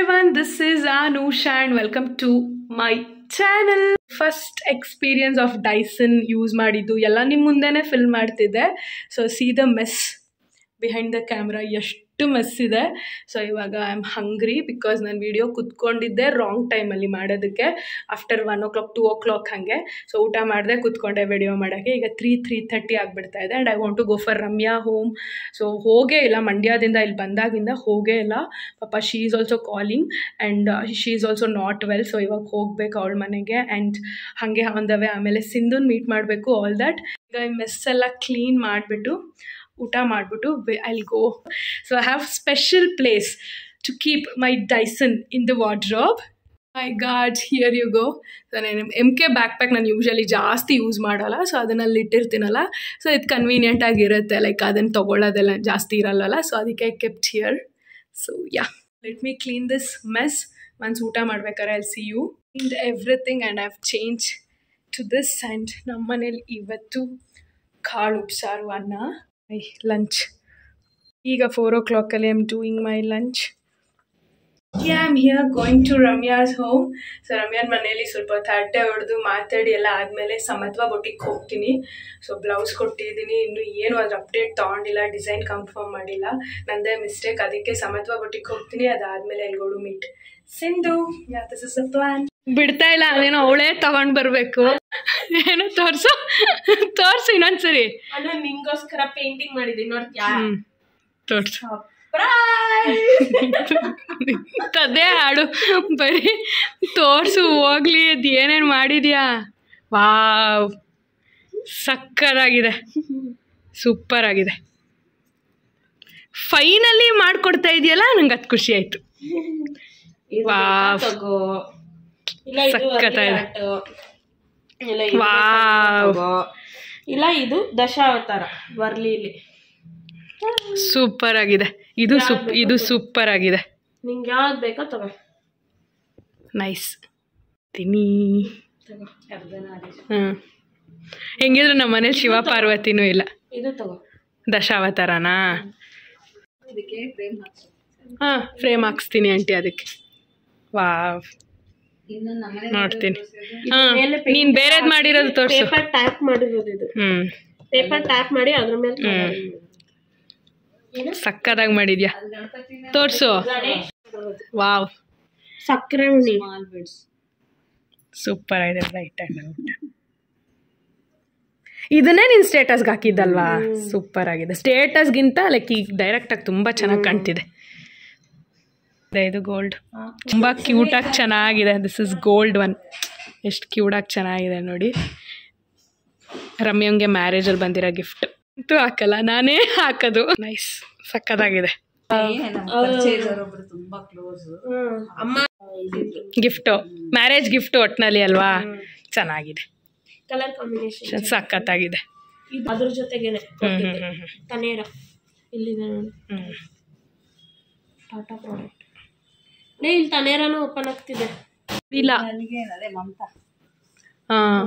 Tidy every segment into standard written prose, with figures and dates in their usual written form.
everyone, this is Anusha and welcome to my channel. First experience of Dyson use ಮಾಡಿದ್ದು ಎಲ್ಲ ನಿಮ್ಮ ಮುಂದೆನೇ film ಮಾಡ್ತಿದ್ದೆ. So see the mess behind the camera, ಎಷ್ಟು mess ಇದೆ. So ಇವಾಗ ಐ ಆಮ್ ಹಂಗ್ರಿ ಬಿಕಾಸ್ ನಾನು video ಕುತ್ಕೊಂಡಿದ್ದೆ wrong ಟೈಮಲ್ಲಿ ಮಾಡೋದಕ್ಕೆ. ಆಫ್ಟರ್ 1 o'clock 2 o'clock ಹಾಗೆ. ಸೊ ಊಟ ಮಾಡಿದೆ ಕುತ್ಕೊಂಡೆ ವಿಡಿಯೋ ಮಾಡೋಕ್ಕೆ. ಈಗ 3:30 ಆಗಿಬಿಡ್ತಾ ಇದೆ and I want to go for Ramya home. So ಹೋಗೇ ಇಲ್ಲ, ಮಂಡ್ಯದಿಂದ ಇಲ್ಲಿ ಬಂದಾಗಿಂದ ಹೋಗೇ ಇಲ್ಲ. ಪಾಪ she is also calling and she is also not well. So ಇವಾಗ ಹೋಗ್ಬೇಕು ಅವಳ ಮನೆಗೆ ಆ್ಯಂಡ್ ಹಾಗೆ ಆನ್ ದ ವೇ ಆಮೇಲೆ ಸಿಂಧುನ್ ಮೀಟ್ ಮಾಡಬೇಕು, ಆಲ್ ದ್ಯಾಟ್. ಈಗ ಈ ಮೆಸ್ ಎಲ್ಲ ಕ್ಲೀನ್ ಮಾಡಿಬಿಟ್ಟು ಊಟ ಮಾಡಿಬಿಟ್ಟು I'll go. So I have special place to keep my Dyson in the wardrobe. My God, here you go. So ನಾನು MK ಬ್ಯಾಕ್ ಪ್ಯಾಕ್ ನಾನು ಯೂಶ್ವಲಿ ಜಾಸ್ತಿ ಯೂಸ್ ಮಾಡಲ್ಲ, ಸೊ ಅದನ್ನಲ್ಲಿ ಇಟ್ಟಿರ್ತೀನಲ್ಲ, ಸೊ ಇದು ಕನ್ವೀನಿಯೆಂಟ್ ಆಗಿರುತ್ತೆ. ಲೈಕ್ ಅದನ್ನು ತೊಗೊಳ್ಳೋದೆಲ್ಲ ಜಾಸ್ತಿ ಇರಲ್ಲಲ್ಲ, ಸೊ ಅದಕ್ಕೆ I kept here. So yeah, let me clean this mess. Once ಊಟ ಮಾಡ್ಬೇಕಾದ್ರೆ I'll see you. Cleaned everything and I've changed to this. And ನಮ್ಮ ಮನೇಲಿ ಇವತ್ತು ಕಾಳು ಉಪ್ಸಾರು ಅನ್ನ. ಲಂಚ್ ಈಗ 4 o'clock ಅಲ್ಲಿ I'm doing my lunch. Yeah, I'm here going to Ramya's home. So ರಮ್ಯಾನ್ ಮನೇಲಿ ಸ್ವಲ್ಪ ತಟ್ಟೆ ಹೊಡೆದು ಮಾತಾಡಿ ಎಲ್ಲ ಆದಮೇಲೆ ಸಮತ್ವ ಬೊಟ್ಟಿಗೆ ಹೋಗ್ತೀನಿ. ಸೊ ಬ್ಲೌಸ್ ಕೊಟ್ಟಿದ್ದೀನಿ, ಇನ್ನೂ ಏನು ಅದ್ರ ಅಪ್ಡೇಟ್ ತೊಗೊಂಡಿಲ್ಲ, ಡಿಸೈನ್ ಕನ್ಫರ್ಮ್ ಮಾಡಿಲ್ಲ, ನಂದೇ ಮಿಸ್ಟೇಕ್. ಅದಕ್ಕೆ ಸಮತ್ವ ಬೊಟ್ಟಿಗೆ ಹೋಗ್ತೀನಿ. ಅದಾದಮೇಲೆ I'll go to meet Sindhu. Yeah, this is a plan. ಬಿಡ್ತಾ ಇಲ್ಲ, ಅದೇನೋ ಅವಳೇ ತಗೊಂಡು ಬರಬೇಕು. ಏನೋ ತೋರ್ಸು ಇನ್ನೊಂದ್ಸರಿ. ನಿಂಗೋಸ್ಕರ ಪೇಂಟಿಂಗ್ ಮಾಡಿದ್ದೀನಿ ನೋಡ್ತೀಯಾ? ತೋರ್ಸು. ಅದೇ ಹಾಡು, ಬರೀ ತೋರ್ಸು ಹೋಗ್ಲಿ. ಅದು ಏನೇನು ಮಾಡಿದ್ಯಾ? ವಾವ್, ಸಕ್ಕತ್ತಾಗಿದೆ, ಸೂಪರ್ ಆಗಿದೆ. ಫೈನಲಿ ಮಾಡಿಕೊಡ್ತಾ ಇದೆಯಲ್ಲ, ನಂಗೆ ಅದು ಖುಷಿ ಆಯಿತು. ವಾವ್, ಸಕ್ಕತ್ತಾಗಿದೆ. ವಾವ್, ಇಲ್ಲ ಇದು ದಶಾವತಾರ ವರ್ಲಿಲಿ ಸೂಪರ್ ಆಗಿದೆ. ಇದು ಸೂಪರ್ ಆಗಿದೆ. ನಿಂಗೆ ಯಾವ್ದು ಬೇಕೋ ತಗೋ. ನೈಸ್. ತಿನ್ನಿ. ಹೆಂಗಿದ್ರು ನಮ್ಮ ಮನೇಲಿ ಶಿವ ಪಾರ್ವತಿನೂ ಇಲ್ಲ. ಇದು ತಗೋ. ದಶಾವತಾರನಾ? ಹಾಂ, ಫ್ರೇಮ್ ಹಾಕ್ಸ್ತೀನಿ ಆಂಟಿ ಅದಕ್ಕೆ. ವಾವ್, ನೋಡ್ತೀನಿ. ಹಾಂ, ನೀನು ಬೇರೆದು ಮಾಡಿರೋದು ತೋರಿಸು. ಪೇಪರ್ ಟ್ಯಾಪ್ ಮಾಡಿರೋದು ಇದು. ಪೇಪರ್ ಟ್ಯಾಪ್ ಮಾಡಿ ಅದ್ರ ಮೇಲೆ ಸಕ್ಕದಾಗಿ ಮಾಡಿದ್ಯಾ, ತೋರ್ಸು. ವಾವ್, ಸಕ್ಕರೆ ಸೂಪರ್ ಆಗಿದೆ. Bright and out. ಇದನ್ನೇ ನೀನು ಸ್ಟೇಟಸ್ಗೆ ಹಾಕಿದ್ದಲ್ವಾ? ಸೂಪರ್ ಆಗಿದೆ. ಸ್ಟೇಟಸ್ಗಿಂತ ಲೈಕ್ ಈಗ ಡೈರೆಕ್ಟಾಗಿ ತುಂಬ ಚೆನ್ನಾಗಿ ಕಾಣ್ತಿದೆ. ಇದು ಗೋಲ್ಡ್, ತುಂಬ ಕ್ಯೂಟಾಗಿ ಚೆನ್ನಾಗಿದೆ. This is gold one. ಎಷ್ಟು ಕ್ಯೂಟಾಗಿ ಚೆನ್ನಾಗಿದೆ ನೋಡಿ. ರಮ್ಯಂಗೆ ಮ್ಯಾರೇಜಲ್ಲಿ ಬಂದಿರೋ ಗಿಫ್ಟ್ ಅಂತೂ ಹಾಕಲ್ಲ, ನಾನೇ ಹಾಕೋದು. ನೈಸ್, ಸಕ್ಕತ್ತಾಗಿದೆ. ಗಿಫ್ಟು, ಮ್ಯಾರೇಜ್ ಗಿಫ್ಟ್ ಒಟ್ಟಿನಲ್ಲಿ ಅಲ್ವಾ? ಚೆನ್ನಾಗಿದೆ, ಕಲರ್ ಕಾಂಬಿನೇಷನ್ ಸಕ್ಕತ್ತಾಗಿದೆ. ಅದ್ರ ಜೊತೆಗೇನೆ ತನೇರ ಇಲ್ಲಿದೆ ನೋಡಿ, ಟಾಟಾ ಪ್ರಾಡಕ್ಟ್. ಇಲ್ಲಿ ತನೇರಾನು ಓಪನ್ ಆಗ್ತಿದೆ. ಇಲ್ಲ, ಹಾಂ,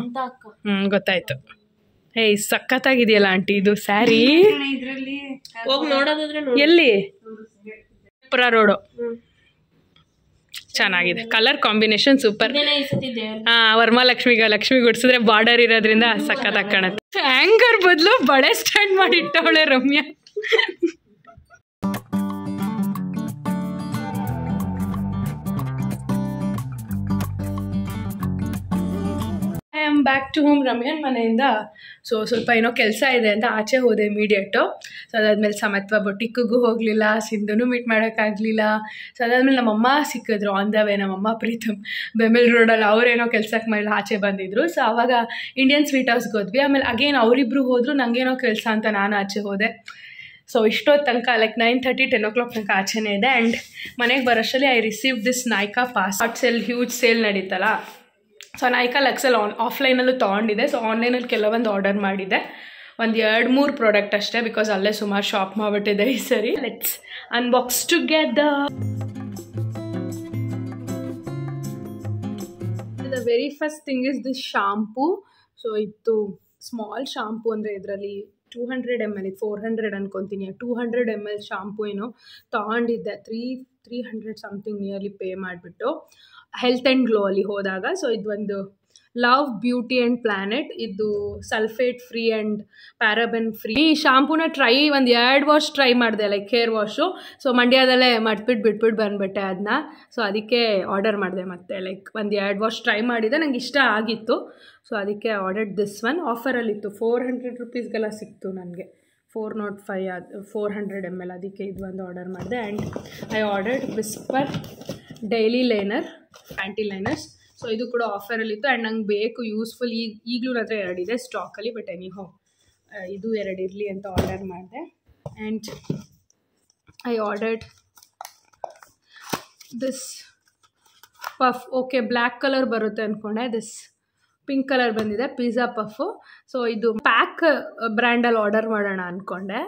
ಗೊತ್ತಾಯ್ತು. ಏಯ್, ಸಕ್ಕತ್ತಾಗಿದೆಯಲ್ಲ ಆಂಟಿ ಇದು ಸ್ಯಾರಿ. ಹೋಗಿ ನೋಡೋದಾದ್ರೆ ಎಲ್ಲಿ? ಪುರ ರೋಡು. ಚೆನ್ನಾಗಿದೆ, ಕಲರ್ ಕಾಂಬಿನೇಷನ್ ಸೂಪರ್. ಹಾಂ, ವರಮಹಾಲಕ್ಷ್ಮಿಗೆ ಲಕ್ಷ್ಮಿ ಗುಡ್ಸಿದ್ರೆ ಬಾರ್ಡರ್ ಇರೋದ್ರಿಂದ ಸಕ್ಕತ್ತಾಗಿ ಕಾಣುತ್ತೆ. ಹ್ಯಾಂಗರ್ ಬದಲು ಬಳೆ ಸ್ಟ್ಯಾಂಡ್ ಮಾಡಿಟ್ಟವಳೆ Ramya. I am back to home ರಮ್ಯಾನ್ ಮನೆಯಿಂದ. ಸೊ ಸ್ವಲ್ಪ ಏನೋ ಕೆಲಸ ಇದೆ ಅಂತ ಆಚೆ ಹೋದೆ ಇಮಿಡಿಯೇಟು. ಸೊ ಅದಾದಮೇಲೆ ಸಮತ್ವ ಬೊಟ್ಟಿಕ್ಕಿಗೂ ಹೋಗಲಿಲ್ಲ, ಸಿಂಧುನೂ ಮೀಟ್ ಮಾಡೋಕ್ಕಾಗಲಿಲ್ಲ. ಸೊ ಅದಾದಮೇಲೆ ನಮ್ಮಮ್ಮ ಸಿಕ್ಕಿದ್ರು ಆನ್ ದ ವೇ. ನಮ್ಮಮ್ಮ ಪ್ರೀತಮ್ ಬೆಮೆಲ್ ರೋಡಲ್ಲಿ ಅವರೇನೋ ಕೆಲಸಕ್ಕೆ ಮೇಲೆ ಆಚೆ ಬಂದಿದ್ರು. ಸೊ ಆವಾಗ ಇಂಡಿಯನ್ ಸ್ವೀಟ್ ಹೌಸ್ಗೆ ಹೋದ್ವಿ. ಆಮೇಲೆ ಅಗೇನ್ ಅವರಿಬ್ಬರು ಹೋದರು, ನನಗೇನೋ ಕೆಲಸ ಅಂತ ನಾನು ಆಚೆ ಹೋದೆ. ಸೊ ಇಷ್ಟೊತ್ತು ತನಕ ಲೈಕ್ 9:30 10 o'clock ತನಕ ಆಚೆನೇ ಇದೆ. ಆ್ಯಂಡ್ ಮನೆಗೆ ಬರೋಷ್ಟರಲ್ಲಿ I receive this Nykaa pass. Hot sale, huge sale ನಡೀತಲ್ಲ. ಸೊ ನೈಕಾ ಲಕ್ಸಲ್ಲಿ ಆಫ್ಲೈನಲ್ಲೂ ತೊಗೊಂಡಿದ್ದೆ. ಸೊ ಆನ್ಲೈನಲ್ಲಿ ಕೆಲವೊಂದು ಆರ್ಡರ್ ಮಾಡಿದ್ದೆ, ಒಂದು 2-3 ಪ್ರಾಡಕ್ಟ್ ಅಷ್ಟೇ, ಬಿಕಾಸ್ ಅಲ್ಲೇ ಸುಮಾರು ಶಾಪ್ ಮಾಡಿಬಿಟ್ಟಿದೆ ಈ ಸರಿ. Let's unbox together. The very first thing is this shampoo. So ಇದು ಸ್ಮಾಲ್ ಶಾಂಪೂ, ಅಂದರೆ ಇದರಲ್ಲಿ 200 ml, 400 ಅನ್ಕೊತೀನಿ. 200 ml ಶಾಂಪೂ ಏನೋ ತೊಗೊಂಡಿದ್ದೆ. 300 ಸಮಥಿಂಗ್ ನಿಯರ್ಲಿ ಪೇ ಮಾಡಿಬಿಟ್ಟು ಹೆಲ್ತ್ ಆ್ಯಂಡ್ ಗ್ಲೋ ಅಲ್ಲಿ ಹೋದಾಗ. ಸೊ ಇದು ಒಂದು ಲವ್ ಬ್ಯೂಟಿ ಆ್ಯಂಡ್ ಪ್ಲಾನೆಟ್, ಇದು ಸಲ್ಫೇಟ್ ಫ್ರೀ ಆ್ಯಂಡ್ ಪ್ಯಾರಾಬೆನ್ ಫ್ರೀ. ಈ ಶಾಂಪೂನ ಒಂದು 2 ವಾಶ್ ಟ್ರೈ ಮಾಡಿದೆ, ಲೈಕ್ ಹೇರ್ ವಾಶು. ಸೊ ಮಂಡ್ಯದಲ್ಲೇ ಬಿಟ್ಬಿಟ್ಟು ಬಂದುಬಿಟ್ಟೆ ಅದನ್ನ. ಸೊ ಅದಕ್ಕೆ ಆರ್ಡರ್ ಮಾಡಿದೆ ಮತ್ತೆ, ಲೈಕ್ ಒಂದು 2 ವಾಶ್ ಟ್ರೈ ಮಾಡಿದೆ, ನಂಗೆ ಇಷ್ಟ ಆಗಿತ್ತು. ಸೊ ಅದಕ್ಕೆ ಆರ್ಡರ್ಡ್ ದಿಸ್ ಒನ್. ಆಫರಲ್ಲಿತ್ತು, 400 ರುಪೀಸ್ಗೆಲ್ಲ ಸಿಕ್ತು ನನಗೆ. 405 400 ml, ಅದಕ್ಕೆ ಇದು ಒಂದು ಆರ್ಡರ್ ಮಾಡಿದೆ. And I ordered whisper daily liner, panty liners. So ಇದು ಕೂಡ ಆಫರಲ್ಲಿತ್ತು ಆ್ಯಂಡ್ ನಂಗೆ ಬೇಕು, ಯೂಸ್ಫುಲ್. ಈಗಲೂ ನನ್ನ ಹತ್ರ 2 ಇದೆ ಸ್ಟಾಕಲ್ಲಿ, ಬಟ್ ಎನಿಹೋ ಇದು 2 ಇರಲಿ ಅಂತ ಆರ್ಡರ್ ಮಾಡಿದೆ. And I ordered this puff. Okay, black colour ಬರುತ್ತೆ ಅಂದ್ಕೊಂಡೆ, ದಿಸ್ ಪಿಂಕ್ ಕಲರ್ ಬಂದಿದೆ, ಪಿಜ್ಜಾ ಪಫು. ಸೊ ಇದು ಪ್ಯಾಕ್ ಬ್ರ್ಯಾಂಡಲ್ಲಿ ಆರ್ಡರ್ ಮಾಡೋಣ ಅಂದ್ಕೊಂಡೆ.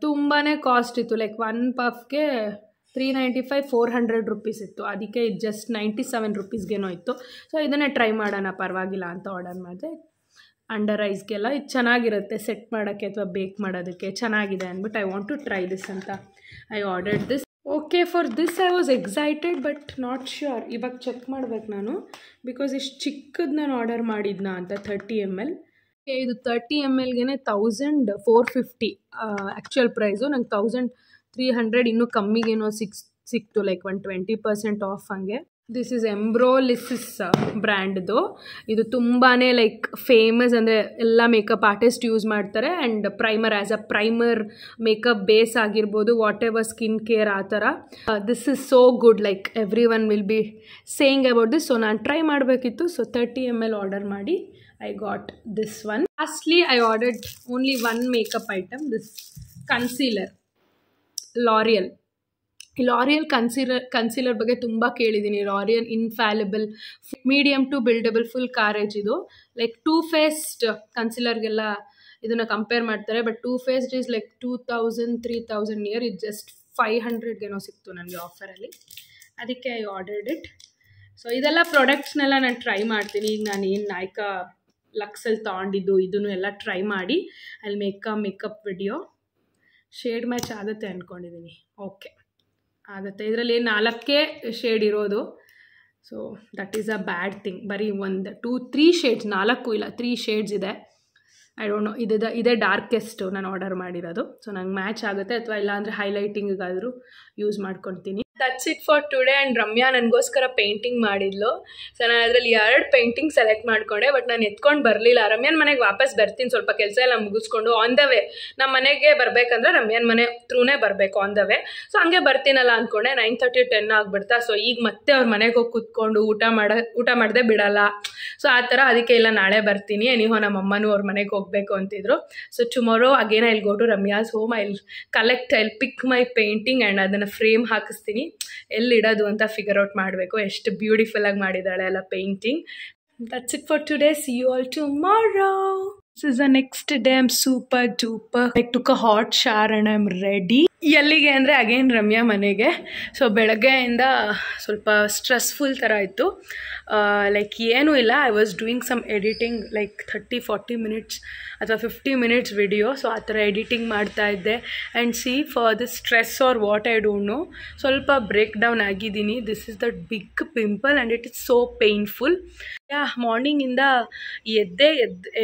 ತುಂಬಾ ಕಾಸ್ಟ್ ಇತ್ತು, ಲೈಕ್ 1 ಪಫ್ಗೆ 395 400 ರುಪೀಸ್ ಇತ್ತು. ಅದಕ್ಕೆ ಇದು ಜಸ್ಟ್ 97 ರುಪೀಸ್ಗೇನೋ ಇತ್ತು. ಸೊ ಇದನ್ನೇ ಟ್ರೈ ಮಾಡೋಣ, ಪರವಾಗಿಲ್ಲ ಅಂತ ಆರ್ಡರ್ ಮಾಡಿದೆ. ಅಂಡರ್ ಐಸ್ಗೆಲ್ಲ ಇದು ಚೆನ್ನಾಗಿರುತ್ತೆ, ಸೆಟ್ ಮಾಡೋಕ್ಕೆ ಅಥವಾ ಬೇಕ್ ಮಾಡೋದಕ್ಕೆ ಚೆನ್ನಾಗಿದೆ ಅಂದ್ಬಿಟ್ಟು I want to try this ಅಂತ I ordered this. Okay, for this I was excited but not sure. ಇವಾಗ ಚೆಕ್ ಮಾಡ್ಬೇಕು ನಾನು, ಬಿಕಾಸ್ ಇಷ್ಟು ಚಿಕ್ಕದು ನಾನು ಆರ್ಡರ್ ಮಾಡಿದ್ನ ಅಂತ. 30 ml. ಇದು 30 mlಗೆ 1450 ಆ್ಯಕ್ಚುಯಲ್ ಪ್ರೈಸು. ನಂಗೆ 1300 ಇನ್ನೂ ಕಮ್ಮಿಗೇನೋ ಸಿಕ್ತು, ಲೈಕ್ 20% ಆಫ್ ಹಂಗೆ. ದಿಸ್ ಈಸ್ ಎಂಬ್ರೋಲಿಸಿಸ್ ಬ್ರ್ಯಾಂಡ್ದು. ಇದು ತುಂಬಾ ಲೈಕ್ ಫೇಮಸ್, ಅಂದರೆ ಎಲ್ಲ ಮೇಕಪ್ ಆರ್ಟಿಸ್ಟ್ ಯೂಸ್ ಮಾಡ್ತಾರೆ. And primer, as a primer makeup base ಆಗಿರ್ಬೋದು, ವಾಟ್ ಎವರ್ ಸ್ಕಿನ್ ಕೇರ್ ಆ ಥರ. This is so good, like everyone will be saying about this. So ನಾನು ಟ್ರೈ ಮಾಡಬೇಕಿತ್ತು. ಸೊ 30 ml ಆರ್ಡರ್ ಮಾಡಿ I got this one. Lastly I ordered only 1 makeup item, this concealer. L'Oreal concealer ಬಗ್ಗೆ ತುಂಬ ಕೇಳಿದ್ದೀನಿ. L'Oréal Infallible medium to buildable full coverage. ಇದು like Too Faced ಕನ್ಸೀಲರ್ಗೆಲ್ಲ ಇದನ್ನು compare ಮಾಡ್ತಾರೆ, but Too Faced is like 2000-3000 near. ಇದು just 500ಗೇನೋ ಸಿಕ್ತು ನನಗೆ ಆಫರಲ್ಲಿ, ಅದಕ್ಕೆ ಐ ಆರ್ಡರ್ಡ್ ಇಟ್. ಸೊ ಇದೆಲ್ಲ ಪ್ರಾಡಕ್ಟ್ಸ್ನೆಲ್ಲ ನಾನು ಟ್ರೈ ಮಾಡ್ತೀನಿ. ಈಗ ನಾನು ಏನು ನಾಯ್ಕಾ ಲಕ್ಸಲ್ಲಿ ತೊಗೊಂಡಿದ್ದು ಇದನ್ನು ಎಲ್ಲ ಟ್ರೈ ಮಾಡಿ ಅಲ್ಲಿ ಮೇಕಪ್ ವಿಡಿಯೋ. ಶೇಡ್ ಮ್ಯಾಚ್ ಆಗುತ್ತೆ ಅಂದ್ಕೊಂಡಿದ್ದೀನಿ. ಓಕೆ, ಆಗುತ್ತೆ. ಇದರಲ್ಲಿ 4 ಶೇಡ್ ಇರೋದು. So that is a bad thing. ಬರೀ 1 2 3 ಶೇಡ್ಸ್, 4 ಇಲ್ಲ 3 ಶೇಡ್ಸ್ ಇದೆ. ಐ ಡೋಂಟ್ ನೋ, ಇದೇ ಡಾರ್ಕೆಸ್ಟು ನಾನು ಆರ್ಡರ್ ಮಾಡಿರೋದು. ಸೊ ನಂಗೆ ಮ್ಯಾಚ್ ಆಗುತ್ತೆ, ಅಥವಾ ಇಲ್ಲಾಂದರೆ ಹೈಲೈಟಿಂಗಿಗಾದರೂ ಯೂಸ್ ಮಾಡ್ಕೊತೀನಿ. That's it for today. And Ramya ನನಗೋಸ್ಕರ ಪೇಂಟಿಂಗ್ ಮಾಡಿದ್ಲು. ಸೊ ನಾನು ಅದರಲ್ಲಿ 2 ಪೇಂಟಿಂಗ್ ಸೆಲೆಕ್ಟ್ ಮಾಡಿಕೊಂಡೆ, ಬಟ್ ನಾನು ಎತ್ಕೊಂಡು ಬರಲಿಲ್ಲ. ರಮ್ಯಾನ ಮನೆಗೆ ವಾಪಸ್ ಬರ್ತೀನಿ, ಸ್ವಲ್ಪ ಕೆಲಸ ಎಲ್ಲ ಮುಗಿಸ್ಕೊಂಡು. ಆನ್ ದ ವೇ ನಮ್ಮ ಮನೆಗೆ ಬರಬೇಕಂದ್ರೆ ರಮ್ಯಾನ ಮನೆ ಥ್ರೂನೇ ಬರಬೇಕು, ಆನ್ ದ ವೇ. ಸೊ ಹಂಗೆ ಬರ್ತೀನಲ್ಲ ಅಂದ್ಕೊಂಡೆ. 9:30 10 ಆಗಿಬಿಡ್ತಾ. ಸೊ ಈಗ ಮತ್ತೆ ಅವ್ರ ಮನೆಗೆ ಹೋಗಿ ಕೂತ್ಕೊಂಡು ಊಟ ಮಾಡದೆ ಬಿಡಲ್ಲ. ಸೊ ಆ ಥರ, ಅದಕ್ಕೆ ಇಲ್ಲ ನಾಳೆ ಬರ್ತೀನಿ. ಎನಿಹೋ ನಮ್ಮ ಅಮ್ಮನೂ ಅವ್ರ ಮನೆಗೆ ಹೋಗಬೇಕು ಅಂತಿದ್ರು. So tomorrow again I will go to Ramya's home. I will pick my painting and ಅದನ್ನು ಫ್ರೇಮ್ ಹಾಕಿಸ್ತೀನಿ. ಎಲ್ಲಿಡೋದು ಅಂತ ಫಿಗರ್ ಔಟ್ ಮಾಡಬೇಕು. ಎಷ್ಟು ಬ್ಯೂಟಿಫುಲ್ಲಾಗಿ ಮಾಡಿದ್ದಾಳೆ ಅಲ್ಲ painting. That's it for today. See you all tomorrow. This is the next day. I'm super duper. I took a hot shower and I'm ready. ಎಲ್ಲಿಗೆ ಅಂದರೆ ಅಗೇನ್ ರಮ್ಯಾ ಮನೆಗೆ. ಸೊ ಬೆಳಗ್ಗೆಯಿಂದ ಸ್ವಲ್ಪ ಸ್ಟ್ರೆಸ್ಫುಲ್ ಥರ ಇತ್ತು. ಲೈಕ್ ಏನೂ ಇಲ್ಲ, I was doing some editing, like 30-40 minutes ಅಥವಾ 50 ಮಿನಿಟ್ಸ್ ವಿಡಿಯೋ. ಸೊ ಆ ಥರ ಎಡಿಟಿಂಗ್ ಮಾಡ್ತಾಯಿದ್ದೆ. And see for this stress or what I don't know, ಸ್ವಲ್ಪ ಬ್ರೇಕ್ ಡೌನ್ ಆಗಿದ್ದೀನಿ. This is that big pimple and it is so painful. ಮಾರ್ನಿಂಗಿಂದ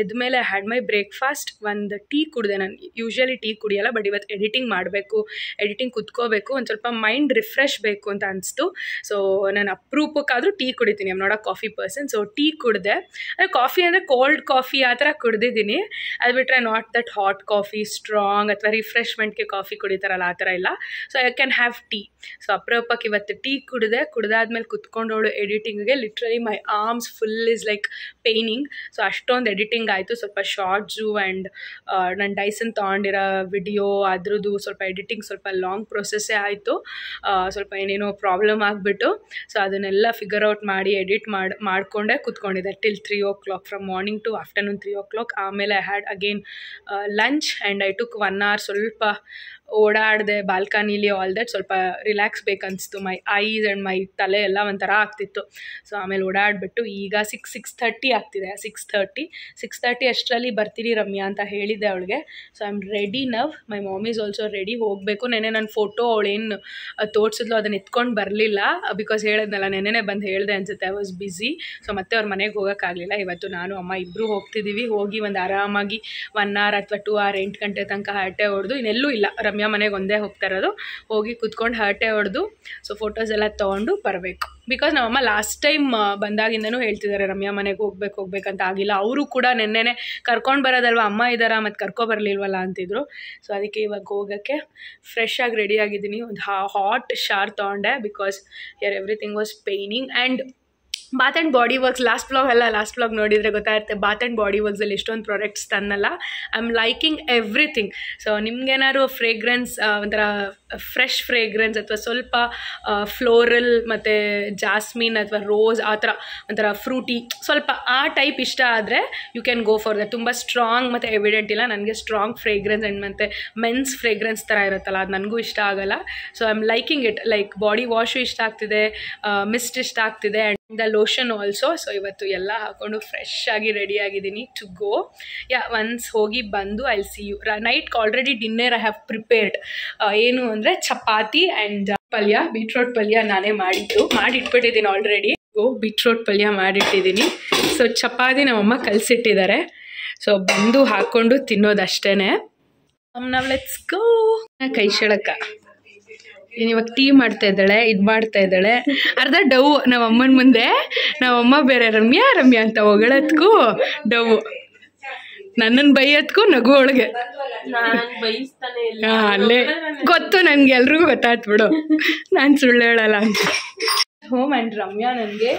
ಎದ್ದ ಮೇಲೆ had my breakfast, ಒಂದು ಟೀ ಕುಡಿದೆ. ನಾನು ಯೂಶ್ವಲಿ ಟೀ ಕುಡಿಯಲ್ಲ, ಬಟ್ ಇವತ್ತು ಎಡಿಟಿಂಗ್ ಮಾಡಬೇಕು, ಎಡಿಟಿಂಗ್ ಕುತ್ಕೋಬೇಕು, ಒಂದು ಸ್ವಲ್ಪ ಮೈಂಡ್ ರಿಫ್ರೆಶ್ ಬೇಕು ಅಂತ ಅನಿಸ್ತು. ಸೊ ನಾನು ಅಪರೂಪಕ್ಕಾದರೂ ಟೀ ಕುಡಿತೀನಿ. I'm not a coffee person. So tea ಕುಡಿದೆ. ಅದು ಕಾಫಿ ಅಂದರೆ ಕೋಲ್ಡ್ ಕಾಫಿ ಆ ಥರ ಕುಡಿದಿದ್ದೀನಿ. ಅದು ಬಿಟ್ಟರೆ not that hot coffee strong ಅಥವಾ ರಿಫ್ರೆಶ್ಮೆಂಟ್ಗೆ ಕಾಫಿ ಕುಡಿತಾರಲ್ಲ ಆ ಥರ ಇಲ್ಲ. So I can have tea. So ಅಪರೂಪಕ್ಕೆ ಇವತ್ತು ಟೀ ಕುಡಿದಾದ್ಮೇಲೆ ಕುತ್ಕೊಂಡವಳು ಎಡಿಟಿಂಗ್ಗೆ literally my arms full is like paining. So ಅಷ್ಟೊಂದು ಎಡಿಟಿಂಗ್ ಆಯಿತು. ಸ್ವಲ್ಪ ಶಾರ್ಟ್ಸು ಆ್ಯಂಡ್ ನಾನು ಡೈಸನ್ ತೊಗೊಂಡಿರೋ ವಿಡಿಯೋ ಅದ್ರದ್ದು ಸ್ವಲ್ಪ ಎಡಿಟಿಂಗ್ ಸ್ವಲ್ಪ ಲಾಂಗ್ ಪ್ರೊಸೆಸ್ಸೇ ಆಯಿತು. ಸ್ವಲ್ಪ ಏನೇನೋ ಪ್ರಾಬ್ಲಮ್ ಆಗಿಬಿಟ್ಟು ಸೊ ಅದನ್ನೆಲ್ಲ ಫಿಗರ್ ಔಟ್ ಮಾಡಿ ಎಡಿಟ್ ಮಾಡಿಕೊಂಡೆ ಕೂತ್ಕೊಂಡಿದ್ದೆ till 3 o'clock, from morning to afternoon 3 o'clock. ಆಮೇಲೆ I had again lunch and I took 1 hour ಸ್ವಲ್ಪ ಓಡಾಡಿದೆ ಬಾಲ್ಕನಿಲಿ. ಆಲ್ ದಟ್ ಸ್ವಲ್ಪ ರಿಲ್ಯಾಕ್ಸ್ ಬೇಕನ್ನಿಸ್ತು. ಮೈ ಐಸ್ ಆ್ಯಂಡ್ ಮೈ ತಲೆ ಎಲ್ಲ ಒಂಥರ ಆಗ್ತಿತ್ತು. ಸೊ ಆಮೇಲೆ ಓಡಾಡಿಬಿಟ್ಟು ಈಗ 6:30 ಆಗ್ತಿದೆ. 6:30 ಅಷ್ಟರಲ್ಲಿ ಬರ್ತೀನಿ ರಮ್ಯಾ ಅಂತ ಹೇಳಿದ್ದೆ ಅವಳಿಗೆ. So I am ready now. My mom is also ready. ಹೋಗಬೇಕು. ನೆನ್ನೆ ನನ್ನ ಫೋಟೋ ಅವಳೇನು ತೋರಿಸಿದ್ಲು ಅದನ್ನು ಎತ್ಕೊಂಡು ಬರಲಿಲ್ಲ, ಬಿಕಾಸ್ ಹೇಳಿದ್ನಲ್ಲ ನೆನ್ನೆನೇ ಬಂದು ಹೇಳಿದೆ ಅನ್ಸುತ್ತೆ. I was busy. ಸೊ ಮತ್ತೆ ಅವ್ರ ಮನೆಗೆ ಹೋಗೋಕ್ಕಾಗಲಿಲ್ಲ. ಇವತ್ತು ನಾನು ಅಮ್ಮ ಇಬ್ಬರು ಹೋಗ್ತಿದ್ದೀವಿ. ಹೋಗಿ ಒಂದು ಆರಾಮಾಗಿ 1 hour ಅಥವಾ 2 hour 8 ಗಂಟೆ ತನಕ ಹರಟೆ ಹೊಡೆದು, ಇನ್ನೆಲ್ಲೂ ಇಲ್ಲ, ರಮ್ಯಾ ಮನೆಗೆ ಒಂದೇ ಹೋಗ್ತಾ ಇರೋದು. ಹೋಗಿ ಕುತ್ಕೊಂಡು ಹರಟೆ ಹೊಡೆದು ಸೊ ಫೋಟೋಸ್ ಎಲ್ಲ ತೊಗೊಂಡು ಬರಬೇಕು. ಬಿಕಾಸ್ ನಮ್ಮಮ್ಮ ಲಾಸ್ಟ್ ಟೈಮ್ ಬಂದಾಗಿಂದನೂ ಹೇಳ್ತಿದ್ದಾರೆ ರಮ್ಯಾ ಮನೆಗೆ ಹೋಗ್ಬೇಕಂತ. ಆಗಿಲ್ಲ. ಅವರು ಕೂಡ ನೆನ್ನೆನೆ ಕರ್ಕೊಂಡು ಬರೋದಲ್ವ, ಅಮ್ಮ ಇದ್ದಾರಾ ಮತ್ತು ಕರ್ಕೊಬರ್ಲಿಲ್ವಲ್ಲ ಅಂತಿದ್ರು. ಸೊ ಅದಕ್ಕೆ ಇವಾಗ ಹೋಗೋಕ್ಕೆ ಫ್ರೆಶ್ ಆಗಿ ರೆಡಿ ಆಗಿದ್ದೀನಿ. ಒಂದು ಹಾಟ್ ಶಾರ್ ತೊಗೊಂಡೆ because here everything was paining. And bath and body works last blog ನೋಡಿದರೆ ಗೊತ್ತಾಗುತ್ತೆ. ಬಾತ್ ಆ್ಯಂಡ್ ಬಾಡಿ ವರ್ಕ್ಸಲ್ಲಿ ಎಷ್ಟೊಂದು ಪ್ರಾಡಕ್ಟ್ಸ್ ತನ್ನಲ್ಲ. I am liking everything. So ನಿಮ್ಗೇನಾದ್ರು ಫ್ರೇಗ್ರೆನ್ಸ್, ಒಂಥರ ಫ್ರೆಶ್ ಫ್ರೇಗ್ರೆನ್ಸ್ ಅಥವಾ ಸ್ವಲ್ಪ ಫ್ಲೋರಲ್ ಮತ್ತು ಜಾಸ್ಮಿನ್ ಅಥವಾ ರೋಸ್ ಆ ಥರ ಒಂಥರ ಫ್ರೂಟಿ ಸ್ವಲ್ಪ ಆ ಟೈಪ್ ಇಷ್ಟ ಆದರೆ you can go for that. ತುಂಬ ಸ್ಟ್ರಾಂಗ್ ಮತ್ತು ಎವಿಡೆಂಟ್ ಇಲ್ಲ. ನನಗೆ ಸ್ಟ್ರಾಂಗ್ ಫ್ರೇಗ್ರೆನ್ಸ್ ಆ್ಯಂಡ್ ಮತ್ತು ಮೆನ್ಸ್ ಫ್ರೇಗ್ರೆನ್ಸ್ ಥರ ಇರುತ್ತಲ್ಲ, ಅದು ನನಗೂ ಇಷ್ಟ ಆಗೋಲ್ಲ. So I am liking it. Like body wash ಇಷ್ಟ ಆಗ್ತಿದೆ, ಮಿಸ್ಟ್ ಇಷ್ಟ ಆಗ್ತಿದೆ, and the lotion also. So ಇವತ್ತು ಎಲ್ಲ ಹಾಕ್ಕೊಂಡು ಫ್ರೆಶ್ ಆಗಿ ರೆಡಿ ಆಗಿದ್ದೀನಿ ಟು ಗೋ. ಒನ್ಸ್ ಹೋಗಿ ಬಂದು I see you. Night already dinner I have prepared. ಏನು ಅಂದರೆ ಚಪಾತಿ ಆ್ಯಂಡ್ ಪಲ್ಯ, ಬೀಟ್ರೋಟ್ ಪಲ್ಯ ನಾನೇ ಮಾಡಿಟ್ಬಿಟ್ಟಿದ್ದೀನಿ ಆಲ್ರೆಡಿ. ಬೀಟ್ರೋಟ್ ಪಲ್ಯ ಮಾಡಿಟ್ಟಿದ್ದೀನಿ. ಸೊ ಚಪಾತಿ ನಮ್ಮಮ್ಮ ಕಲಸಿಟ್ಟಿದ್ದಾರೆ. ಸೊ ಬಂದು ಹಾಕ್ಕೊಂಡು ತಿನ್ನೋದಷ್ಟೇ. ನಾವು ಲೆಟ್ಸ್ ಗೋ. ಕೈಶಳಕ್ಕ ಇವಾಗ ಟೀ ಮಾಡ್ತಾ ಇದ್ದಾಳೆ. ಅರ್ಧ ಡವ್ ನಮ್ಮಮ್ಮನ ಮುಂದೆ. ನಮ್ಮಮ್ಮ ಬೇರೆ ರಮ್ಯಾ ಅಂತ ಹೊಗಳತ್ಗೂ ಡವ್, ನನ್ನನ್ನು ಬೈಯತ್ಗೂ ನಗು ಒಳಗೆ. ಅಲ್ಲೇ ಗೊತ್ತು ನನಗೆ, ಎಲ್ರಿಗೂ ಗೊತ್ತಾಯ್ತು ಬಿಡು ನಾನು ಸುಳ್ಳು ಹೇಳಲ್ಲ ಅಂತ. ಹೋಮ್ ಆ್ಯಂಡ್ ರಮ್ಯಾ ನನಗೆ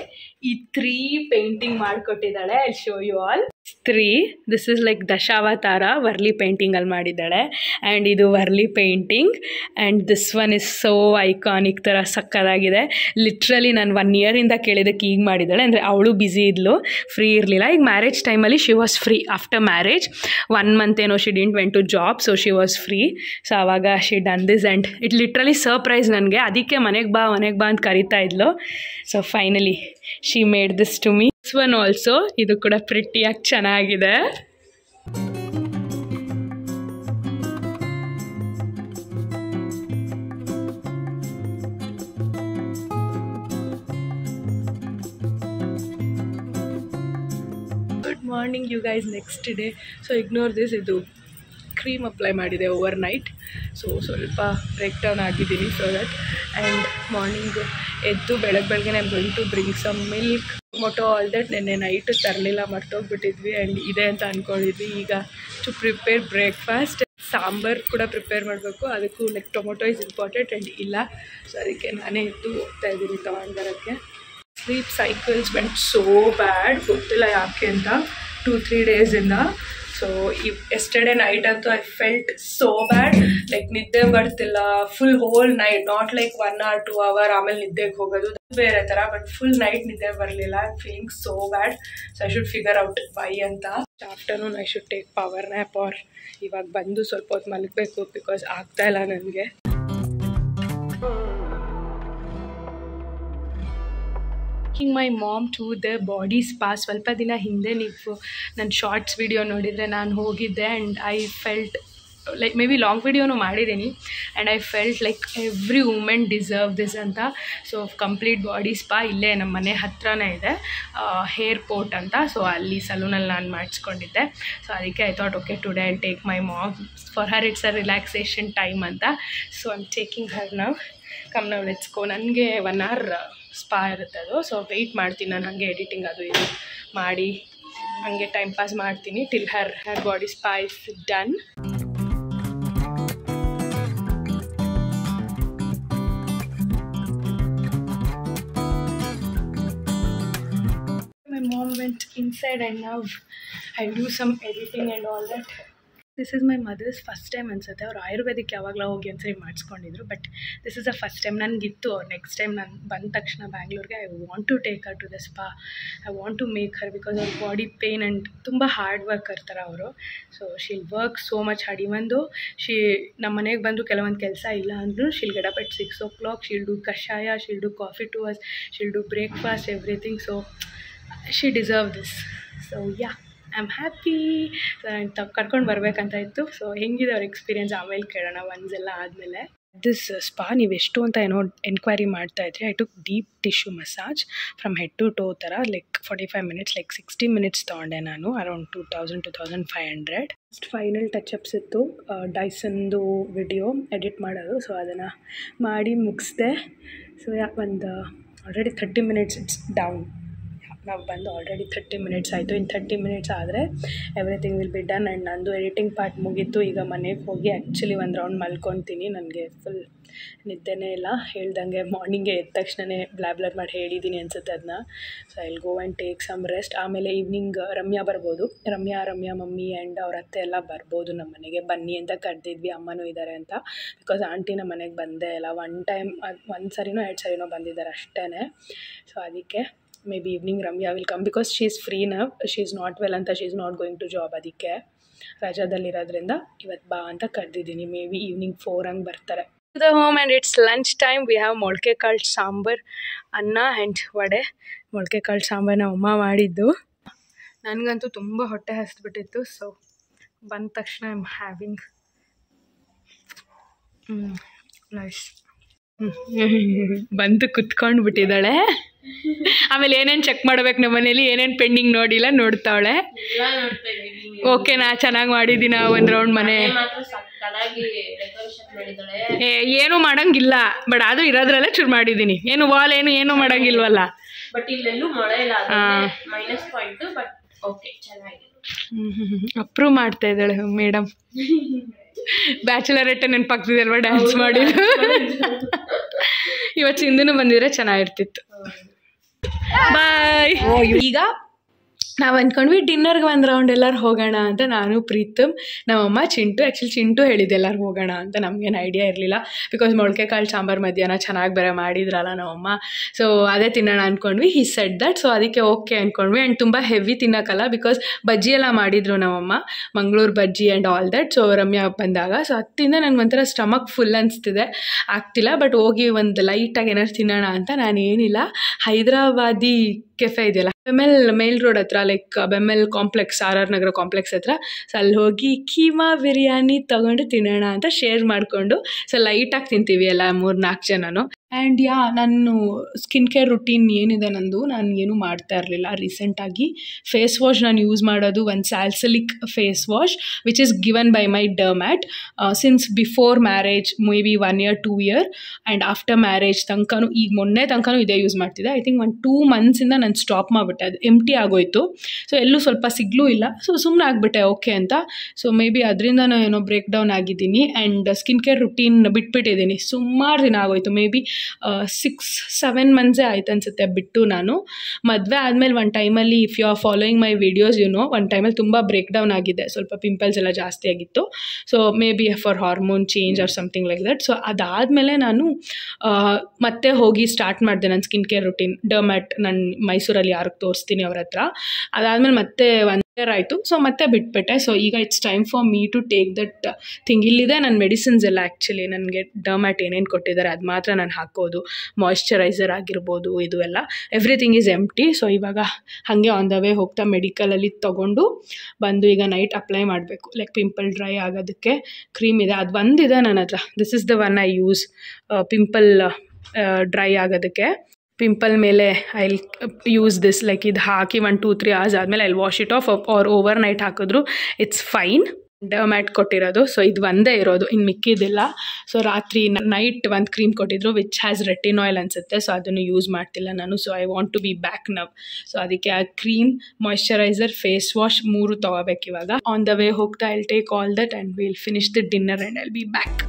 ಈ 3 ಪೇಂಟಿಂಗ್ ಮಾಡಿಕೊಟ್ಟಿದ್ದಾಳೆ. I show you all 3. This is like Dashavatara Warli ಪೇಂಟಿಂಗಲ್ಲಿ ಮಾಡಿದ್ದಾಳೆ. ಆ್ಯಂಡ್ ಇದು Warli painting. And this one is so iconic ಥರ ಸಕ್ಕದಾಗಿದೆ. ಲಿಟ್ರಲಿ ನಾನು 1 year ಕೇಳಿದ್ದಕ್ಕೆ ಈಗ ಮಾಡಿದ್ದಾಳೆ. ಅಂದರೆ ಅವಳು ಬ್ಯುಸಿ ಇದ್ಲು, ಫ್ರೀ ಇರಲಿಲ್ಲ. ಈಗ ಮ್ಯಾರೇಜ್ ಟೈಮಲ್ಲಿ she was free. After marriage 1 month ಏನೋ she didn't went to job, so she was free. So ಆವಾಗ she done this and it literally surprise ನನಗೆ. ಅದಕ್ಕೆ ಮನೆಗೆ ಬಾ ಅಂತ ಕರಿತಾ ಇದ್ಲು. So finally she made this to me. This one also, ಇದು ಕೂಡ ಪ್ರಿಟಿಯಾಗಿ ಚೆನ್ನಾಗಿದೆ. Good morning you guys. Next day. So ignore this. ಇದು ಕ್ರೀಮ್ ಅಪ್ಲೈ ಮಾಡಿದೆ ಓವರ್ ನೈಟ್. ಸೊ ಸ್ವಲ್ಪ ಬ್ರೇಕ್ ಡೌನ್ ಆಗಿದ್ದೀನಿ. ಸೊ ದಟ್ ಆ್ಯಂಡ್ ಮಾರ್ನಿಂಗ್ ಎದ್ದು ಬೆಳಗ್ಗೆ I am going to bring some milk, tomato, all that. ನೆನ್ನೆ ನೈಟ್ ತರಲಿಲ್ಲ, ಮರ್ತೋಗ್ಬಿಟ್ಟಿದ್ವಿ. And ಇದೆ ಅಂತ ಅಂದ್ಕೊಂಡಿದ್ವಿ. ಈಗ ಟು ಪ್ರಿಪೇರ್ ಬ್ರೇಕ್ಫಾಸ್ಟ್. ಸಾಂಬಾರು ಕೂಡ ಪ್ರಿಪೇರ್ ಮಾಡಬೇಕು. ಅದಕ್ಕೂ like tomato is important and ಇಲ್ಲ. ಸೊ ಅದಕ್ಕೆ ನಾನೇ ಎದ್ದು ಹೋಗ್ತಾ ಇದ್ದೀನಿ ತೊಗೊಂಡು ಬರೋಕ್ಕೆ. ಸ್ಲೀಪ್ ಸೈಕಲ್ಸ್ ವೆಂಟ್ ಸೋ ಬ್ಯಾಡ್. ಗೊತ್ತಿಲ್ಲ ಯಾಕೆ ಅಂತ 2-3 ಡೇಸಿಂದ. ಸೊ ಎಸ್ಟರ್ಡೇ ನೈಟ್ ಅಂತೂ I felt so bad. Like ನಿದ್ದೆ ಬರ್ತಿಲ್ಲ full hole night. Not like 1 or 2 hour ಆಮೇಲೆ ನಿದ್ದೆಗೆ ಹೋಗೋದು ಬೇರೆ ಥರ, ಬಟ್ ಫುಲ್ ನೈಟ್ ನಿದ್ದೆ ಬರಲಿಲ್ಲ. I feeling so bad. So I should figure out why ಅಂತ. Afternoon I should take power nap or ಇವಾಗ ಬಂದು ಸ್ವಲ್ಪ ಹೊತ್ತು ಮಲಗಬೇಕು ಬಿಕಾಸ್ ಆಗ್ತಾಯಿಲ್ಲ ನನಗೆ. My mom to the body spa. ಸ್ವಲ್ಪ ದಿನ ಹಿಂದೆ ನೀವು ನನ್ನ ಶಾರ್ಟ್ಸ್ ವಿಡಿಯೋ ನೋಡಿದರೆ ನಾನು ಹೋಗಿದ್ದೆ. And I felt like maybe long ವಿಡಿಯೋನು ಮಾಡಿದ್ದೀನಿ. And I felt like every women deserve this ಅಂತ. ಸೊ ಕಂಪ್ಲೀಟ್ ಬಾಡಿ ಸ್ಪಾ ಇಲ್ಲೇ ನಮ್ಮ ಮನೆ ಹತ್ರನೇ ಇದೆ, ಹೇರ್ ಪೋರ್ಟ್ ಅಂತ. ಸೊ ಅಲ್ಲಿ ಸಲೂನಲ್ಲಿ ನಾನು ಮಾಡಿಸ್ಕೊಂಡಿದ್ದೆ. ಸೊ ಅದಕ್ಕೆ I thought okay today I take my mom. For her it's a relaxation time ಅಂತ. So I am taking her now. Come now let's go. ನನಗೆ 1 hour ಸ್ಪಾ ಇರುತ್ತೆ ಅದು. ಸೊ ವೆಯ್ಟ್ ಮಾಡ್ತೀನಿ ನಾನು, ಹಾಗೆ ಎಡಿಟಿಂಗ್ ಅದು ಇದು ಮಾಡಿ ಹಾಗೆ ಟೈಮ್ ಪಾಸ್ ಮಾಡ್ತೀನಿ till Har body spa is done. My mom went inside and now I'll do some editing and all that. This is my mother's first time ಅನ್ಸುತ್ತೆ. ಅವ್ರು ಆಯುರ್ವೇದಿಕ್ ಯಾವಾಗಲೂ ಹೋಗಿ ಒಂದ್ಸರಿ ಮಾಡಿಸ್ಕೊಂಡಿದ್ರು. But this is a first time. ನನಗಿತ್ತು next time ನಾನು ಬಂದ ತಕ್ಷಣ ಬ್ಯಾಂಗ್ಳೂರಿಗೆ I want to take her to the spa. I want to make her because ಅವ್ರ ಬಾಡಿ ಪೇನ್ ಆ್ಯಂಡ್ ತುಂಬ ಹಾರ್ಡ್ ವರ್ಕ್ ಇರ್ತಾರೆ ಅವರು. So she'll work so much hard. ಇವಂದು ನಮ್ಮ ಮನೆಗೆ ಬಂದು ಕೆಲವೊಂದು ಕೆಲಸ ಇಲ್ಲ ಅಂದರೂ she'll get up at 6 o'clock. She'll do ಕಷಾಯ, she'll do coffee to us, she'll do breakfast, everything. So she deserve this. So yeah, I am happy. ಕರ್ಕೊಂಡು ಬರಬೇಕಂತ ಇತ್ತು. ಸೊ ಹೆಂಗಿದೆ ಅವ್ರ ಎಕ್ಸ್ಪೀರಿಯನ್ಸ್ ಆಮೇಲೆ ಕೇಳೋಣ ಒಂದೆಲ್ಲ ಆದಮೇಲೆ. ದಿಸ್ ಸ್ಪಾ ನೀವು ಎಷ್ಟು ಅಂತ ಏನೋ ಎನ್ಕ್ವೈರಿ ಮಾಡ್ತಾಯಿದ್ರಿ. I took deep tissue massage from head to toe ಥರ, ಲೈಕ್ 45 ಮಿನಿಟ್ಸ್, ಲೈಕ್ 60 ಮಿನಿಟ್ಸ್ ತೊಗೊಂಡೆ ನಾನು. ಅರೌಂಡ್ 2500 ಫೈನಲ್ ಟಚಪ್ಸ್ ಇತ್ತು. ಡೈಸನ್ದು ವಿಡಿಯೋ ಎಡಿಟ್ ಮಾಡೋದು, ಸೊ ಅದನ್ನು ಮಾಡಿ ಮುಗಿಸ್ದೆ. ಸೊ ಒಂದು ಆಲ್ರೆಡಿ 30 ಮಿನಿಟ್ಸ್ ಇಟ್ಸ್ ಡೌನ್. ನಾವು ಬಂದು ಆಲ್ರೆಡಿ 30 ಮಿನಿಟ್ಸ್ ಆಯಿತು. ಇನ್ನು 30 ಮಿನಿಟ್ಸ್ ಆದರೆ everything will be done. And ನಂದು ಎಡಿಟಿಂಗ್ ಪಾರ್ಟ್ ಮುಗೀತು. ಈಗ ಮನೆಗೆ ಹೋಗಿ ಆ್ಯಕ್ಚುಲಿ ಒಂದು ರೌಂಡ್ ಮಲ್ಕೊತೀನಿ. ನನಗೆ ಫುಲ್ ನಿದ್ದೆನೇ ಇಲ್ಲ. ಹೇಳ್ದಂಗೆ ಮಾರ್ನಿಂಗೆ ಎದ್ದ ತಕ್ಷಣವೇ ಬ್ಲಾಬ್ಲರ್ ಮಾಡಿ ಹೇಳಿದ್ದೀನಿ ಅನಿಸುತ್ತೆ ಅದನ್ನ. So I will go and take some rest. ಆಮೇಲೆ ಈವ್ನಿಂಗ್ ರಮ್ಯಾ ಬರ್ಬೋದು. ರಮ್ಯಾ ಮಮ್ಮಿ ಆ್ಯಂಡ್ ಅವ್ರ ಅತ್ತೆ ಎಲ್ಲ ಬರ್ಬೋದು ನಮ್ಮ ಮನೆಗೆ. ಬನ್ನಿ ಅಂತ ಕರೆದಿದ್ವಿ, ಅಮ್ಮನೂ ಇದ್ದಾರೆ ಅಂತ. ಬಿಕಾಸ್ ಆಂಟಿ ನಮ್ಮ ಮನೆಗೆ ಬಂದೇ ಇಲ್ಲ. ಒಂದು ಸರಿನೋ 2 ಸರಿನೋ ಬಂದಿದ್ದಾರೆ ಅಷ್ಟೇ. ಸೊ ಅದಕ್ಕೆ may be evening Ramya will come because she is free now. She is not well ಅಂತ, she is not going to job. ಅದಕ್ಕೆ ರಜಾದಲ್ಲಿರೋದ್ರಿಂದ ಇವತ್ತು ಬಾ ಅಂತ ಕರೆದಿದ್ದೀನಿ. ಮೇ ಬಿ ಈವ್ನಿಂಗ್ 4 ಹಂಗೆ ಬರ್ತಾರೆ. To the home and it's lunch time. We have ಮೊಳಕೆ ಕಾಳು ಸಾಂಬಾರು, ಅನ್ನ ಆ್ಯಂಡ್ ವಡೆ. ಮೊಳಕೆ ಕಾಳು ಸಾಂಬಾರು ನಮ್ಮ ಅಮ್ಮ ಮಾಡಿದ್ದು. ನನಗಂತೂ ತುಂಬ ಹೊಟ್ಟೆ ಹಸಿದ್ಬಿಟ್ಟಿತ್ತು. ಸೊ ಬಂದ ತಕ್ಷಣ ಐ ಆಮ್ ಹ್ಯಾವಿಂಗ್ ನೈಸ್. ಬಂದು ಕುತ್ಕೊಂಡು ಬಿಟ್ಟಿದ್ದಾಳೆ. ಆಮೇಲೆ ಏನೇನು ಚೆಕ್ ಮಾಡ್ಬೇಕು ನಮ್ಮ ಮನೇಲಿ, ಏನೇನು ಪೆಂಡಿಂಗ್ ನೋಡಿಲ್ಲ ನೋಡ್ತಾವಳೆ. ಓಕೆನಾ, ಚೆನ್ನಾಗಿ ಮಾಡಿದ್ದೀನ ಒಂದು ರೌಂಡ್ ಮನೆ. ಏನು ಮಾಡಂಗಿಲ್ಲ, ಬಟ್ ಅದು ಇರೋದ್ರಲ್ಲೇ ಚೂರು ಮಾಡಿದ್ದೀನಿ. ಏನು ವಾಲ್ ಏನು ಮಾಡಂಗಿಲ್ವಲ್ಲ. ಬಟ್ ಇಲ್ಲೆಲ್ಲೂ ಮಳೆ ಇಲ್ಲ, ಮೈನಸ್ ಪಾಯಿಂಟ್. ಬಟ್ ಓಕೆ, ಚೆನ್ನಾಗಿದೆ. ಅಪ್ರೂವ್ ಮಾಡ್ತಾ ಇದ್ದಾಳೆ ಮೇಡಮ್. ಬ್ಯಾಚುಲರೇಟ್ ನೆನಪಾಗ್ತಿದೆ ಅಲ್ವಾ ಡ್ಯಾನ್ಸ್ ಮಾಡಿ. ಇವತ್ತು ಸಿಂಧುನು ಬಂದಿದ್ರೆ ಚೆನ್ನಾಗಿರ್ತಿತ್ತು. ಬಾಯ್. ಈಗ ನಾವು ಅಂದ್ಕೊಂಡ್ವಿ ಡಿನ್ನರ್ಗೆ ಒಂದು ರೌಂಡ್ ಎಲ್ಲರೂ ಹೋಗೋಣ ಅಂತ. ನಾನು ಪ್ರೀತಮ್, ನಮ್ಮಮ್ಮ, ಚಿಂಟು. ಆ್ಯಕ್ಚುಲಿ ಚಿಂಟು ಹೇಳಿದ್ದೆ ಎಲ್ಲರೂ ಹೋಗೋಣ ಅಂತ. ನಮಗೇನು ಐಡಿಯಾ ಇರಲಿಲ್ಲ ಬಿಕಾಸ್ ಮೊಳಕೆ ಕಾಳು ಸಾಂಬಾರು ಮಧ್ಯಾಹ್ನ ಚೆನ್ನಾಗಿ ಬೇರೆ ಮಾಡಿದ್ರಲ್ಲ ನಮ್ಮಮ್ಮ. ಸೊ ಅದೇ ತಿನ್ನೋಣ ಅಂದ್ಕೊಂಡ್ವಿ. He said that. ಸೊ ಅದಕ್ಕೆ ಓಕೆ ಅಂದ್ಕೊಂಡ್ವಿ. ಆ್ಯಂಡ್ ತುಂಬ ಹೆವಿ ತಿನ್ನೋಕ್ಕಲ್ಲ ಬಿಕಾಸ್ ಬಜ್ಜಿ ಎಲ್ಲ ಮಾಡಿದ್ರು ನಮ್ಮಮ್ಮ, Mangaluru bajji and all that. So Ramya ಬಂದಾಗ ಸೊ ಹತ್ತಿಂದ ನನಗೆ ಒಂಥರ ಸ್ಟಮಕ್ ಫುಲ್ ಅನಿಸ್ತಿದೆ, ಆಗ್ತಿಲ್ಲ. ಬಟ್ ಹೋಗಿ ಒಂದು ಲೈಟಾಗಿ ಏನಾದ್ರು ತಿನ್ನೋಣ ಅಂತ. ನಾನೇನಿಲ್ಲ, ಹೈದ್ರಾಬಾದಿ ಕೆಫೆ ಇದೆಯಲ್ಲ ಮೇಲ್ ರೋಡ್ ಹತ್ರ, ಲೈಕ್ ಬೆಮ್ಮೆಲ್ ಕಾಂಪ್ಲೆಕ್ಸ್, RR ನಗರ ಕಾಂಪ್ಲೆಕ್ಸ್ ಹತ್ರ. ಸೊ ಅಲ್ಲಿ ಹೋಗಿ ಕೀಮಾ ಬಿರಿಯಾನಿ ತೊಗೊಂಡು ತಿನ್ನೋಣ ಅಂತ ಶೇರ್ ಮಾಡಿಕೊಂಡು. ಸೊ ಲೈಟಾಗಿ ತಿಂತೀವಿ ಎಲ್ಲ 3-4 ಜನನು. ಆ್ಯಂಡ್ ನಾನು ಸ್ಕಿನ್ ಕೇರ್ ರುಟೀನ್ ಏನಿದೆ ನಂದು, ನಾನು ಏನೂ ಮಾಡ್ತಾ ಇರಲಿಲ್ಲ. ರೀಸೆಂಟಾಗಿ ಫೇಸ್ ವಾಶ್ ನಾನು ಯೂಸ್ ಮಾಡೋದು ಒಂದು salicylic face wash which is given by my dermat since before marriage, may be 1 year 2 year. And after marriage ತನಕನೂ, ಈಗ ಮೊನ್ನೆ ತನಕನೂ ಇದೇ ಯೂಸ್ ಮಾಡ್ತಿದ್ದೆ. ಐ ಥಿಂಕ್ 1-2 months ನಾನು ಸ್ಟಾಪ್ ಮಾಡಿಬಿಟ್ಟೆ. ಅದು ಎಂಟಿ ಆಗೋಯ್ತು. ಸೊ ಎಲ್ಲೂ ಸ್ವಲ್ಪ ಸಿಗ್ಲೂ ಇಲ್ಲ. ಸೊ ಸುಮ್ಮನೆ ಆಗಿಬಿಟ್ಟೆ ಓಕೆ ಅಂತ. ಸೊ ಮೇ ಬಿ ಅದರಿಂದನೂ ಏನೋ ಬ್ರೇಕ್ ಡೌನ್ ಆಗಿದ್ದೀನಿ. ಆ್ಯಂಡ್ ಸ್ಕಿನ್ ಕೇರ್ ರುಟೀನ್ ಬಿಟ್ಬಿಟ್ಟಿದ್ದೀನಿ. ಸುಮಾರು ದಿನ ಆಗೋಯ್ತು, ಮೇ ಬಿ 6-7 months ಆಯ್ತು ಅನಿಸುತ್ತೆ ಬಿಟ್ಟು. ನಾನು ಮದುವೆ ಆದಮೇಲೆ ಒಂದು ಟೈಮಲ್ಲಿ, if you are following my videos ಒಂದು ಟೈಮಲ್ಲಿ ತುಂಬ ಬ್ರೇಕ್ ಡೌನ್ ಆಗಿದೆ. ಸ್ವಲ್ಪ ಪಿಂಪಲ್ಸ್ ಎಲ್ಲ ಜಾಸ್ತಿ ಆಗಿತ್ತು. So may be for hormone change or something like that. So ಅದಾದಮೇಲೆ ನಾನು ಮತ್ತೆ ಹೋಗಿ ಸ್ಟಾರ್ಟ್ ಮಾಡಿದೆ ನನ್ನ ಸ್ಕಿನ್ ಕೇರ್ ರುಟೀನ್. ಡರ್ಮ್ಯಾಟ್ ನಾನು ಮೈಸೂರಲ್ಲಿ ಯಾರಿಗೆ ತೋರಿಸ್ತೀನಿ ಅವ್ರ ಹತ್ರ. ಅದಾದಮೇಲೆ ಮತ್ತೆ 1 year ಆಯಿತು. ಸೊ ಮತ್ತೆ ಬಿಟ್ಬಿಟ್ಟೆ. ಸೊ ಈಗ it's time for me to take that thing. ಇಲ್ಲಿದೆ ನನ್ನ ಮೆಡಿಸಿನ್ಸ್ ಎಲ್ಲ. ಆ್ಯಕ್ಚುಲಿ ನನಗೆ ಡರ್ಮ್ಯಾಟ್ ಏನೇನು ಕೊಟ್ಟಿದ್ದಾರೆ ಅದು ಮಾತ್ರ ನಾನು ಹಾಕೋದು. ಮಾಯ್ಶ್ಚರೈಸರ್ ಆಗಿರ್ಬೋದು, ಇದು ಎಲ್ಲ ಎವ್ರಿಥಿಂಗ್ ಈಸ್ ಎಂಟಿ. ಸೊ ಇವಾಗ ಹಾಗೆ ಆನ್ ದ ವೇ ಹೋಗ್ತಾ ಮೆಡಿಕಲಲ್ಲಿ ತೊಗೊಂಡು ಬಂದು ಈಗ ನೈಟ್ ಅಪ್ಲೈ ಮಾಡಬೇಕು. ಲೈಕ್ ಪಿಂಪಲ್ ಡ್ರೈ ಆಗೋದಕ್ಕೆ ಕ್ರೀಮ್ ಇದೆ, ಅದು ಒಂದಿದೆ ನನ್ನ ಹತ್ರ. This is the one I use pimple dry ಆಗೋದಕ್ಕೆ. ಪಿಂಪಲ್ ಮೇಲೆ I will use this. Like ಇದು ಹಾಕಿ 1-2-3 hours ಆದಮೇಲೆ I will wash it off. Or overnight ಹಾಕಿದ್ರು ಇಟ್ಸ್ ಫೈನ್. ಡರ್ಮ್ಯಾಟ್ ಕೊಟ್ಟಿರೋದು. ಸೊ ಇದು ಒಂದೇ ಇರೋದು, ಇನ್ನು ಮಿಕ್ಕಿದಿಲ್ಲ. ಸೊ ರಾತ್ರಿ ನೈಟ್ ಒಂದು ಕ್ರೀಮ್ ಕೊಟ್ಟಿದ್ರು ವಿಚ್ ಹ್ಯಾಸ್ ರೆಟಿನಾಯ್ಲ್ ಅನಿಸುತ್ತೆ. ಸೊ ಅದನ್ನು ಯೂಸ್ ಮಾಡ್ತಿಲ್ಲ ನಾನು. So I want to be back now. So ಅದಕ್ಕೆ ಆ ಕ್ರೀಮ್, ಮಾಯ್ಶ್ಚರೈಸರ್, ಫೇಸ್ ವಾಶ್ 3 ತೊಗೋಬೇಕು ಇವಾಗ. ಆನ್ ದ ವೇ ಹೋಗ್ತಾ I will take all that and will finish the dinner and I will be back.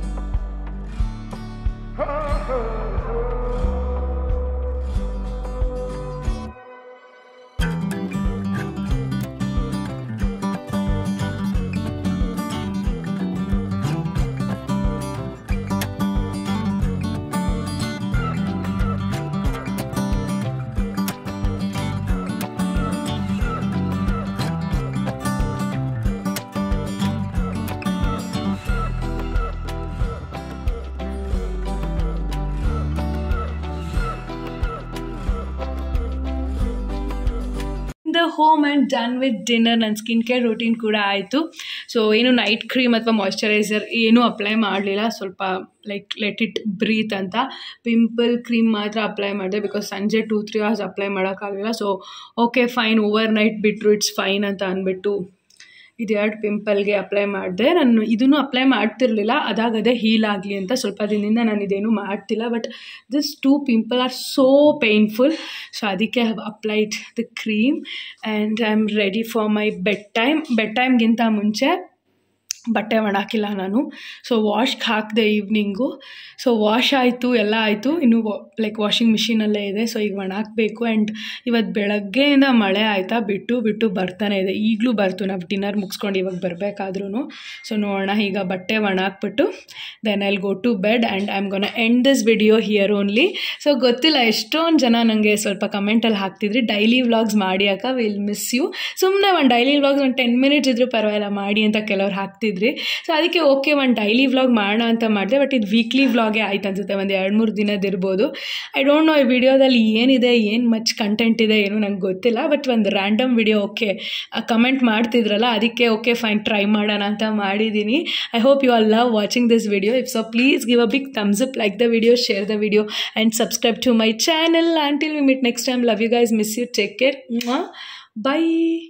The home and done with dinner. ನನ್ನ skin care routine ಕೂಡ ಆಯಿತು. So ಏನು night cream ಅಥವಾ moisturiser ಏನೂ apply ಮಾಡಲಿಲ್ಲ. ಸ್ವಲ್ಪ like let it breathe ಅಂತ pimple cream ಮಾತ್ರ ಅಪ್ಲೈ ಮಾಡಿದೆ, ಬಿಕಾಸ್ ಸಂಜೆ 2-3 hours ಅಪ್ಲೈ ಮಾಡೋಕ್ಕಾಗಲಿಲ್ಲ. So okay fine, overnight ಬಿಟ್ಟರು ಇಟ್ಸ್ ಫೈನ್ ಅಂತ ಅಂದ್ಬಿಟ್ಟು ಇದೆರಡು ಪಿಂಪಲ್ಗೆ ಅಪ್ಲೈ ಮಾಡಿದೆ. ನಾನು ಇದನ್ನು ಅಪ್ಲೈ ಮಾಡ್ತಿರ್ಲಿಲ್ಲ, ಅದಾಗದೇ ಹೀಲ್ ಆಗಲಿ ಅಂತ. ಸ್ವಲ್ಪ ದಿನದಿಂದ ನಾನು ಇದೇನು ಮಾಡ್ತಿಲ್ಲ, but this 2 pimple are so painful. So ಅದಕ್ಕೆ I have applied the cream and I am ready for my bed ಟೈಮ್ಗಿಂತ ಮುಂಚೆ ಬಟ್ಟೆ ಒಣಾಕಿಲ್ಲ ನಾನು. ಸೊ ವಾಶ್ಗೆ ಹಾಕಿದೆ ಈವ್ನಿಂಗು. ಸೊ ವಾಶ್ ಆಯಿತು, ಎಲ್ಲ ಆಯಿತು. ಇನ್ನು ಲೈಕ್ ವಾಷಿಂಗ್ ಮಿಷಿನಲ್ಲೇ ಇದೆ. ಸೊ ಈಗ ಒಣಾಕಬೇಕು. ಆ್ಯಂಡ್ ಇವತ್ತು ಬೆಳಗ್ಗೆಯಿಂದ ಮಳೆ ಆಯಿತಾ, ಬಿಟ್ಟು ಬರ್ತಾನೆ ಇದೆ. ಈಗಲೂ ಬರ್ತು, ನಾವು ಡಿನ್ನರ್ ಮುಗಿಸ್ಕೊಂಡು ಇವಾಗ ಬರಬೇಕಾದ್ರೂ. ಸೊ ನೋಡೋಣ, ಈಗ ಬಟ್ಟೆ ಒಣಾಕ್ಬಿಟ್ಟು then I'll go to bed and I am gonna end this video here only. So ಗೊತ್ತಿಲ್ಲ, ಎಷ್ಟೊಂದು ಜನ ನನಗೆ ಸ್ವಲ್ಪ ಕಮೆಂಟಲ್ಲಿ ಹಾಕ್ತಿದ್ರಿ ಡೈಲಿ ವ್ಲಾಗ್ಸ್ ಮಾಡಿ ಅಕ್ಕ, ವಿಲ್ ಮಿಸ್ ಯು. ಸುಮ್ಮನೆ ಒಂದು ಡೈಲಿ ವ್ಲಾಗ್ಸ್ ಒಂದು 10 minutes ಇದ್ರೂ ಪರವಾಗಿಲ್ಲ ಮಾಡಿ ಅಂತ ಕೆಲವ್ರು ಹಾಕ್ತಿದ್ರಿ. ಸೊ ಅದಕ್ಕೆ ಓಕೆ ಒಂದು ಡೈಲಿ ವ್ಲಾಗ್ ಮಾಡೋಣ ಅಂತ ಮಾಡಿದೆ. ಬಟ್ ಇದು ವೀಕ್ಲಿ ವ್ಲಾಗೇ ಆಯ್ತು ಅನ್ಸುತ್ತೆ, ಒಂದು 2-3 ದಿನದಿರ್ಬೋದು. ಐ ಡೋಂಟ್ ನೋ ಈ ವಿಡಿಯೋದಲ್ಲಿ ಏನಿದೆ, ಏನು ಮಚ್ ಕಂಟೆಂಟ್ ಇದೆ ಏನೂ ನಂಗೆ ಗೊತ್ತಿಲ್ಲ. ಬಟ್ ಒಂದು ರ್ಯಾಂಡಮ್ ವಿಡಿಯೋ ಓಕೆ ಕಮೆಂಟ್ ಮಾಡ್ತಿದ್ರಲ್ಲ, ಅದಕ್ಕೆ ಓಕೆ ಫೈನ್ ಟ್ರೈ ಮಾಡೋಣ ಅಂತ ಮಾಡಿದ್ದೀನಿ. I hope you all love watching this video. If so please give a big thumbs up, like the video, share the video and subscribe to my channel. Until we meet next time, love you guys, miss you, take care, bye.